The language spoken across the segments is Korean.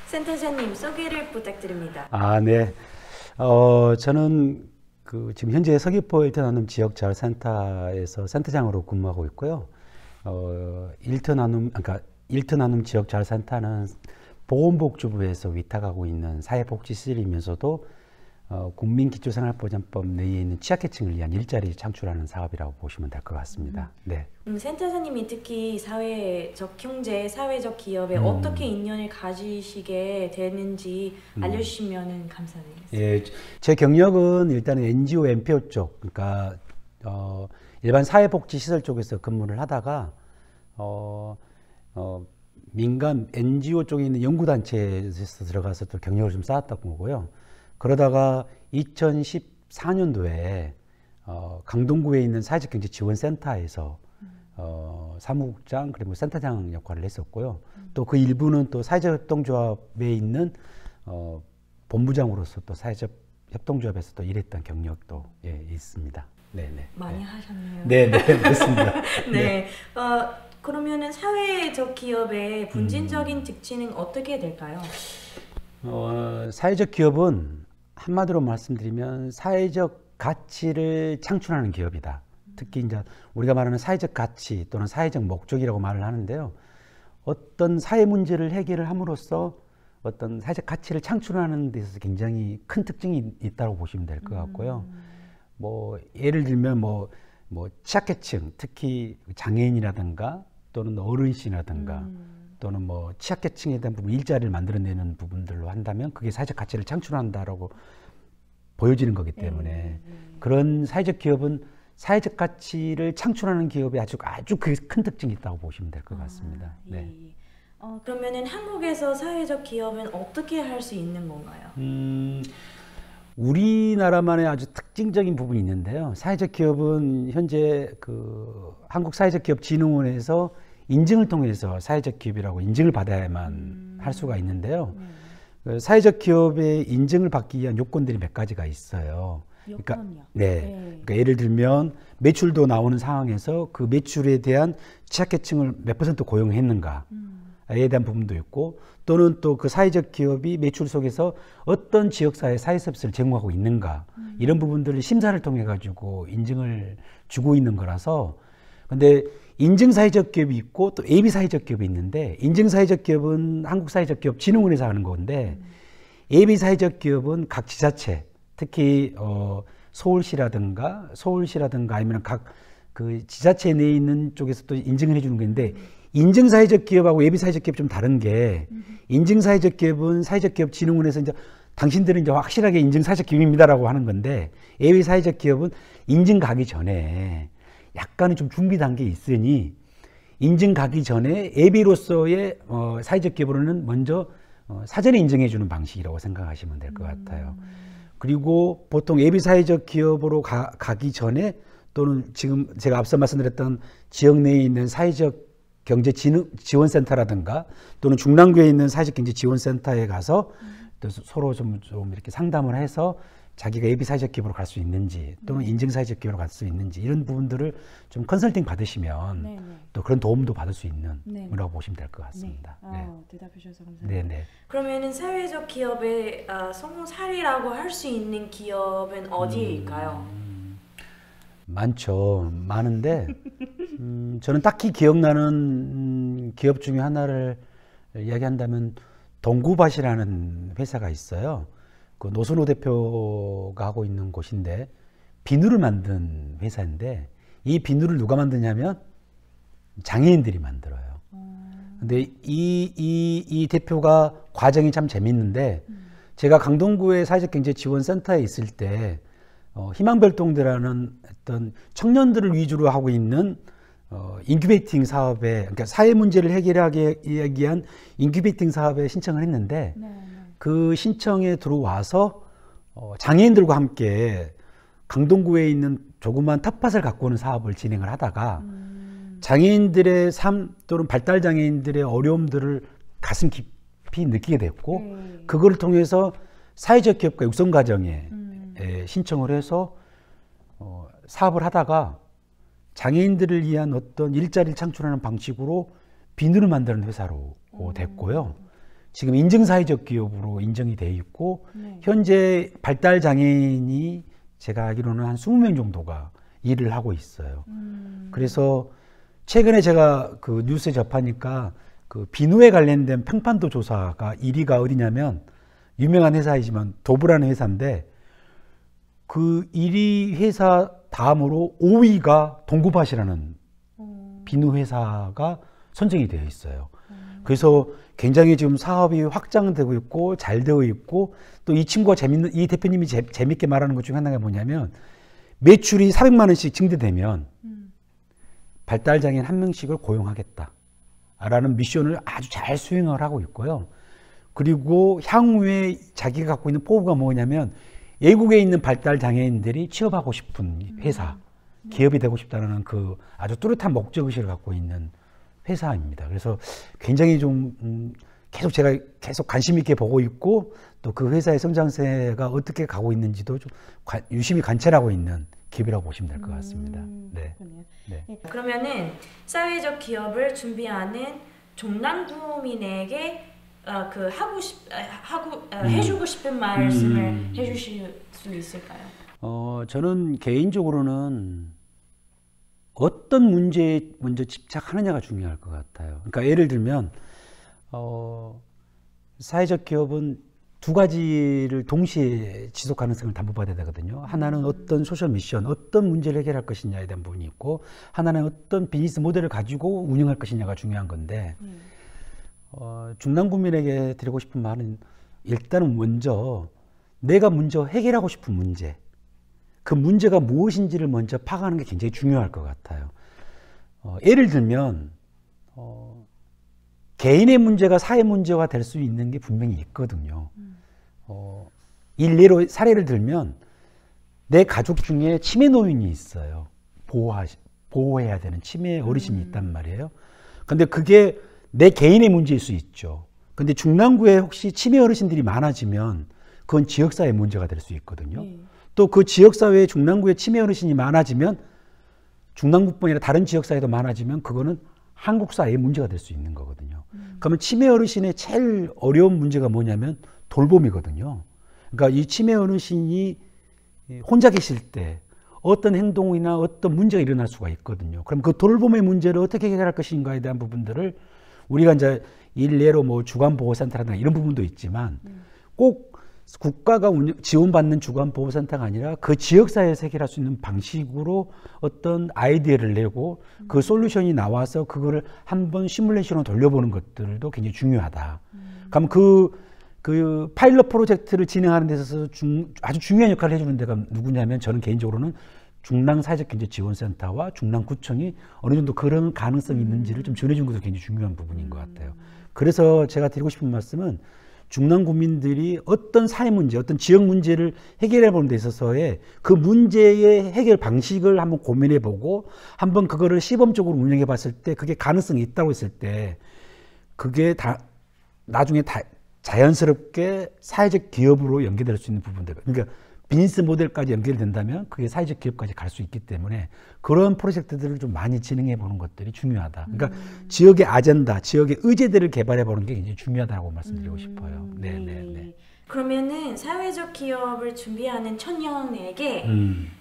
센터장님 소개를 부탁드립니다. 네. 저는 지금 현재 서귀포 일터나눔 지역자활센터에서 센터장으로 근무하고 있고요. 일터나눔 지역자활센터는 보건복지부에서 위탁하고 있는 사회복지시설이면서도 국민기초생활보장법 내에 있는 취약계층을 위한 일자리 창출하는 사업이라고 보시면 될 것 같습니다. 네. 센터장님이 특히 사회적 경제, 사회적 기업에 어떻게 인연을 가지시게 되는지 알려주시면 감사드리겠습니다. 예, 제 경력은 일단은 NGO, NPO 쪽, 그러니까 일반 사회복지시설 쪽에서 근무를 하다가 민간 NGO 쪽에 있는 연구단체에서 들어가서 또 경력을 좀 쌓았던 거고요. 그러다가 2014년도에 강동구에 있는 사회적경제지원센터에서 사무국장 그리고 센터장 역할을 했었고요. 또 그 일부는 또 사회적협동조합에 있는 본부장으로서 또 사회적협동조합에서 또 일했던 경력도 있습니다. 네네. 많이 하셨네요. 네네, 그렇습니다. 네. 그러면은 사회적 기업의 본질적인 특징은 어떻게 될까요? 사회적 기업은 한마디로 말씀드리면 사회적 가치를 창출하는 기업이다. 특히 이제 우리가 말하는 사회적 가치 또는 사회적 목적이라고 말을 하는데요. 어떤 사회 문제를 해결을 함으로써 어떤 사회적 가치를 창출하는 데 있어서 굉장히 큰 특징이 있다고 보시면 될 것 같고요. 뭐 예를 들면 뭐 취약계층, 특히 장애인이라든가 또는 어르신이라든가 또는 뭐 취약계층에 대한 부분, 일자리를 만들어내는 부분들로 한다면 그게 사회적 가치를 창출한다라고 보여지는 거기 때문에 그런 사회적 기업은 사회적 가치를 창출하는 기업이 아주 큰 특징이 있다고 보시면 될 것 같습니다. 네. 그러면은 한국에서 사회적 기업은 어떻게 할 수 있는 건가요? 우리나라만의 아주 특징적인 부분이 있는데요. 사회적 기업은 현재 한국사회적기업진흥원에서 인증을 통해서 사회적 기업이라고 인증을 받아야만 할 수가 있는데요. 사회적 기업의 인증을 받기 위한 요건들이 몇 가지가 있어요. 요건이요? 그러니까 예를 들면 매출도 나오는 상황에서 그 매출에 대한 취약계층을 몇 % 고용했는가에 대한 부분도 있고, 또는 또 그 사회적 기업이 매출 속에서 어떤 지역사회 사회 서비스를 제공하고 있는가, 이런 부분들을 심사를 통해 가지고 인증을 주고 있는 거라서. 근데 인증 사회적 기업이 있고 또 예비 사회적 기업이 있는데, 인증 사회적 기업은 한국사회적기업진흥원에서 하는 건데, 예비 사회적 기업은 각 지자체, 특히 서울시라든가 아니면 각 그 지자체 내에 있는 쪽에서 또 인증을 해주는 건데, 인증 사회적 기업하고 예비 사회적 기업 좀 다른 게, 인증 사회적 기업은 사회적기업진흥원에서 이제 당신들은 이제 확실하게 인증 사회적 기업입니다라고 하는 건데, 예비 사회적 기업은 인증 가기 전에 약간은 좀 준비 단계에 있으니, 인증 가기 전에 예비로서의 사회적 기업으로는 먼저 사전에 인증해 주는 방식이라고 생각하시면 될 것 같아요. 그리고 보통 예비 사회적 기업으로 가기 전에, 또는 지금 제가 앞서 말씀드렸던 지역 내에 있는 사회적 경제지원센터라든가 또는 중랑구에 있는 사회적경제지원센터에 가서 또 서로 좀 이렇게 상담을 해서 자기가 예비 사회적 기업으로 갈 수 있는지 또는 인증 사회적 기업으로 갈 수 있는지, 이런 부분들을 좀 컨설팅 받으시면 또 그런 도움도 받을 수 있는 거라고 보시면 될 것 같습니다. 대답해 주셔서 감사합니다. 네네. 그러면은 사회적 기업의 성공 사례라고 할 수 있는 기업은 어디일까요? 많은데 저는 딱히 기억나는 기업 중에 하나를 이야기한다면 동구밭이라는 회사가 있어요. 그 노선호 대표가 하고 있는 곳인데, 비누를 만든 회사인데, 이 비누를 누가 만드냐면 장애인들이 만들어요. 근데 이 대표가 과정이 참 재밌는데, 제가 강동구의 사회적경제지원센터에 있을 때 희망별동대라는 어떤 청년들을 위주로 하고 있는 인큐베이팅 사업에, 그러니까 사회 문제를 해결하기 위한 인큐베이팅 사업에 신청을 했는데, 그 신청에 들어와서 장애인들과 함께 강동구에 있는 조그만 텃밭을 가꾸는 사업을 진행을 하다가 장애인들의 삶 또는 발달 장애인들의 어려움들을 가슴 깊이 느끼게 됐고, 그걸 통해서 사회적 기업가 육성 과정에 신청을 해서 사업을 하다가 장애인들을 위한 어떤 일자리를 창출하는 방식으로 비누를 만드는 회사로 됐고요. 지금 인증사회적 기업으로 인정이 돼 있고 네. 현재 발달 장애인이 제가 알기로는 한 20명 정도가 일을 하고 있어요. 그래서 최근에 제가 그 뉴스에 접하니까 그 비누에 관련된 평판도 조사가 1위가 어디냐면 유명한 회사이지만 도브라는 회사인데 그 1위 회사 다음으로 5위가 동구밭이라는 비누 회사가 선정이 되어 있어요. 그래서 굉장히 지금 사업이 확장되고 있고 잘 되어 있고 또 이 친구가 이 대표님이 재밌게 말하는 것 중에 하나가 뭐냐면 매출이 400만 원씩 증대되면 발달장애인 한 명씩을 고용하겠다라는 미션을 아주 잘 수행을 하고 있고요. 그리고 향후에 자기가 갖고 있는 포부가 뭐냐면 외국에 있는 발달장애인들이 취업하고 싶은 회사, 기업이 되고 싶다는 그 아주 뚜렷한 목적의식을 갖고 있는 회사입니다. 그래서 굉장히 좀 계속 제가 계속 관심 있게 보고 있고 또 그 회사의 성장세가 어떻게 가고 있는지도 좀 유심히 관찰하고 있는 기업이라고 보시면 될 것 같습니다. 네. 네. 그러면은 사회적 기업을 준비하는 중남구민에게 해주고 싶은 말씀을 해주실 수 있을까요? 저는 개인적으로는 어떤 문제에 먼저 집착하느냐가 중요할 것 같아요. 그러니까 예를 들면 사회적 기업은 두 가지를 동시에 지속 가능성을 담보받아야 되거든요. 하나는 어떤 소셜 미션, 어떤 문제를 해결할 것이냐에 대한 부분이 있고 하나는 어떤 비즈니스 모델을 가지고 운영할 것이냐가 중요한 건데 중남구민에게 드리고 싶은 말은 일단은 먼저 내가 먼저 해결하고 싶은 문제, 그 문제가 무엇인지를 먼저 파악하는 게 굉장히 중요할 것 같아요. 예를 들면 개인의 문제가 사회 문제가 될 수 있는 게 분명히 있거든요. 일례로 사례를 들면 내 가족 중에 치매 노인이 있어요. 보호해야 되는 치매 어르신이 있단 말이에요. 근데 그게 내 개인의 문제일 수 있죠. 근데 중남구에 혹시 치매 어르신들이 많아지면 그건 지역사회 문제가 될 수 있거든요. 또 그 지역사회에 중남구에 치매 어르신이 많아지면 중남구뿐 아니라 다른 지역사회도 많아지면 그거는 한국 사회의 문제가 될 수 있는 거거든요. 그러면 치매 어르신의 제일 어려운 문제가 뭐냐면 돌봄이거든요. 그러니까 이 치매 어르신이 혼자 계실 때 어떤 행동이나 어떤 문제가 일어날 수가 있거든요. 그럼 그 돌봄의 문제를 어떻게 해결할 것인가에 대한 부분들을 우리가 이제 일례로 뭐 주간보호센터라든가 이런 부분도 있지만 꼭 국가가 지원받는 주간보호센터가 아니라 그 지역사회에서 해결할 수 있는 방식으로 어떤 아이디어를 내고 그 솔루션이 나와서 그거를 한번 시뮬레이션으로 돌려보는 것들도 굉장히 중요하다. 그럼 그 파일럿 프로젝트를 진행하는 데 있어서 아주 중요한 역할을 해주는 데가 누구냐면 저는 개인적으로는 중랑사회적경제지원센터와 중랑구청이 어느 정도 그런 가능성이 있는지를 좀 전해주는 것도 굉장히 중요한 부분인 것 같아요. 그래서 제가 드리고 싶은 말씀은 중남구민들이 어떤 사회 문제, 어떤 지역 문제를 해결해 보는 데 있어서의 그 문제의 해결 방식을 한번 고민해 보고 한번 그거를 시범적으로 운영해 봤을 때 그게 가능성이 있다고 했을 때 그게 나중에 자연스럽게 사회적 기업으로 연계될 수 있는 부분들, 그러니까 비즈니스 모델까지 연결된다면 그게 사회적 기업까지 갈 수 있기 때문에 그런 프로젝트들을 좀 많이 진행해 보는 것들이 중요하다. 그러니까 지역의 아젠다, 지역의 의제들을 개발해 보는 게 굉장히 중요하다고 말씀드리고 싶어요. 네. 그러면은 사회적 기업을 준비하는 청년에게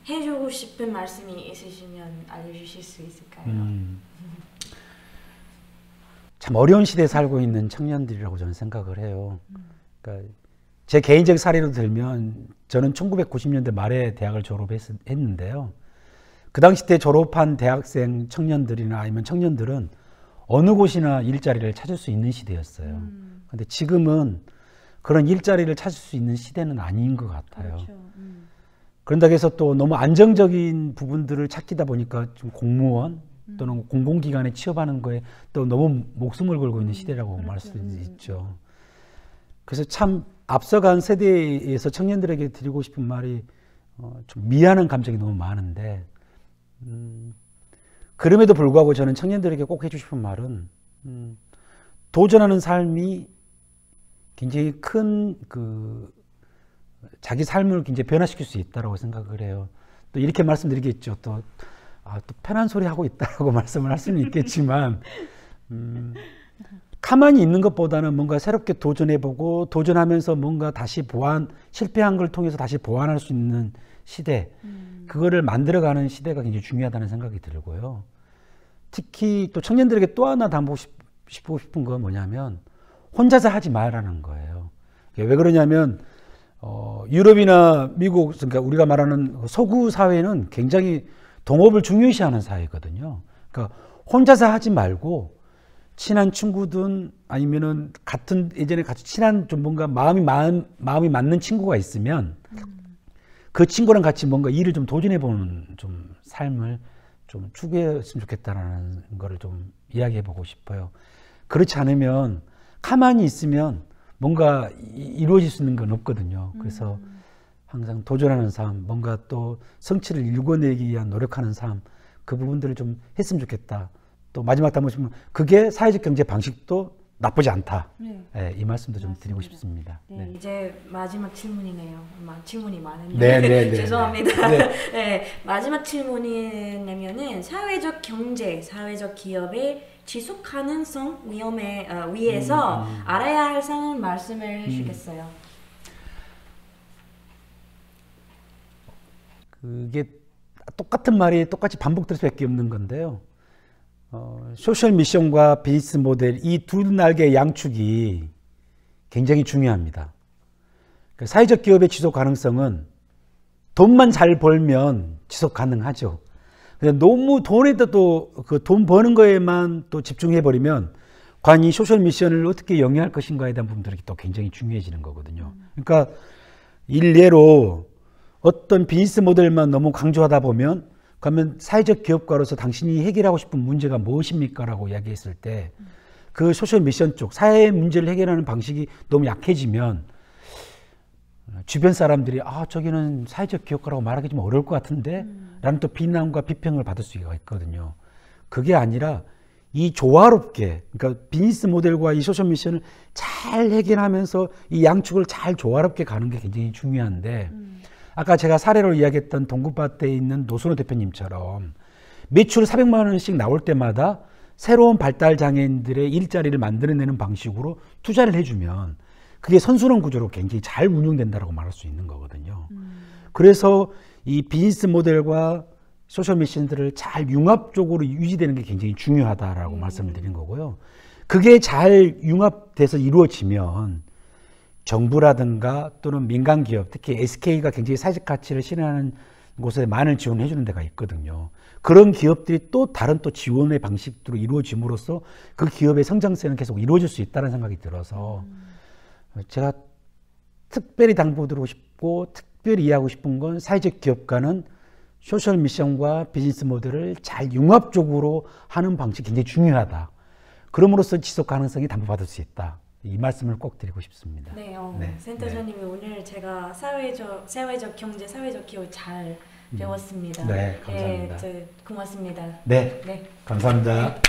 해주고 싶은 말씀이 있으시면 알려주실 수 있을까요? 참 어려운 시대에 살고 있는 청년들이라고 저는 생각을 해요. 그러니까 제 개인적 사례로 들면 저는 1990년대 말에 대학을 졸업했는데요. 그 당시 때 졸업한 대학생 청년들이나 아니면 청년들은 어느 곳이나 일자리를 찾을 수 있는 시대였어요. 근데 지금은 그런 일자리를 찾을 수 있는 시대는 아닌 것 같아요. 그렇죠. 그런다고 해서 또 너무 안정적인 부분들을 찾기다 보니까 좀 공무원 또는 공공기관에 취업하는 거에 또 너무 목숨을 걸고 있는 시대라고 말할 수 있죠. 그래서 참 앞서간 세대에서 청년들에게 드리고 싶은 말이 좀 미안한 감정이 너무 많은데 그럼에도 불구하고 저는 청년들에게 꼭 해주고 싶은 말은 도전하는 삶이 굉장히 큰 자기 삶을 굉장히 변화시킬 수 있다고 생각을 해요. 또 이렇게 말씀드리겠죠. 또 편한 소리 하고 있다라고 말씀을 할 수는 있겠지만 가만히 있는 것보다는 뭔가 새롭게 도전해보고 도전하면서 뭔가 다시 실패한 걸 통해서 다시 보완할 수 있는 시대, 그거를 만들어가는 시대가 굉장히 중요하다는 생각이 들고요. 특히 또 청년들에게 또 하나 담고 싶은 건 뭐냐면 혼자서 하지 말라는 거예요. 왜 그러냐면 유럽이나 미국, 그러니까 우리가 말하는 서구 사회는 굉장히 동업을 중요시하는 사회거든요. 그러니까 혼자서 하지 말고 친한 친구든 아니면은 예전에 같이 친한 좀 뭔가 마음이 맞는 친구가 있으면 그 친구랑 같이 뭔가 일을 좀 도전해보는 좀 삶을 좀 추구했으면 좋겠다라는 거를 좀 이야기해보고 싶어요. 그렇지 않으면 가만히 있으면 뭔가 이루어질 수 있는 건 없거든요. 그래서 항상 도전하는 삶, 뭔가 또 성취를 이루어내기 위한 노력하는 삶, 그 부분들을 좀 했으면 좋겠다. 또 마지막 담으시면 그게 사회적 경제 방식도 나쁘지 않다. 네. 네, 이 말씀도 좀 드리고 싶습니다. 네, 네. 이제 마지막 질문이네요. 질문이 많은데 네, 죄송합니다. 네, 마지막 질문이냐면은 사회적 경제, 사회적 기업의 지속 가능성 위에서 알아야 할 사항을 말씀을 해주시겠어요? 그게 똑같은 말이 똑같이 반복될 수밖에 없는 건데요. 소셜 미션과 비즈니스 모델, 이 두 날개의 양축이 굉장히 중요합니다. 사회적 기업의 지속 가능성은 돈만 잘 벌면 지속 가능하죠. 너무 돈에다 또 그 돈 버는 거에만 또 집중해 버리면 과연 이 소셜 미션을 어떻게 영위할 것인가에 대한 부분들이 또 굉장히 중요해지는 거거든요. 그러니까 일례로 어떤 비즈니스 모델만 너무 강조하다 보면 그러면 사회적 기업가로서 당신이 해결하고 싶은 문제가 무엇입니까? 라고 이야기했을 때 그 소셜 미션 쪽 사회 문제를 해결하는 방식이 너무 약해지면 주변 사람들이 저기는 사회적 기업가라고 말하기 좀 어려울 것 같은데 라는 또 비난과 비평을 받을 수가 있거든요. 그게 아니라 이 조화롭게, 그러니까 비즈니스 모델과 이 소셜 미션을 잘 해결하면서 이 양축을 잘 조화롭게 가는 게 굉장히 중요한데 아까 제가 사례로 이야기했던 동구밭에 있는 노선호 대표님처럼 매출 400만 원씩 나올 때마다 새로운 발달 장애인들의 일자리를 만들어내는 방식으로 투자를 해주면 그게 선순환 구조로 굉장히 잘 운영된다고 말할 수 있는 거거든요. 그래서 이 비즈니스 모델과 소셜 미션들을 잘 융합적으로 유지되는 게 굉장히 중요하다라고 말씀을 드린 거고요. 그게 잘 융합돼서 이루어지면 정부라든가 또는 민간기업, 특히 SK가 굉장히 사회적 가치를 실현하는 곳에 많은 지원을 해주는 데가 있거든요. 그런 기업들이 또 다른 또 지원의 방식으로 이루어짐으로써 그 기업의 성장세는 계속 이루어질 수 있다는 생각이 들어서 제가 특별히 당부드리고 싶고 특별히 이해하고 싶은 건 사회적 기업가는 소셜 미션과 비즈니스 모델을 잘 융합적으로 하는 방식이 굉장히 중요하다. 그럼으로써 지속 가능성이 담보받을 수 있다. 이 말씀을 꼭 드리고 싶습니다. 네, 센터장님이 오늘 제가 사회적 경제, 사회적 기업 잘 배웠습니다. 네, 감사합니다. 고맙습니다. 네, 감사합니다. 네.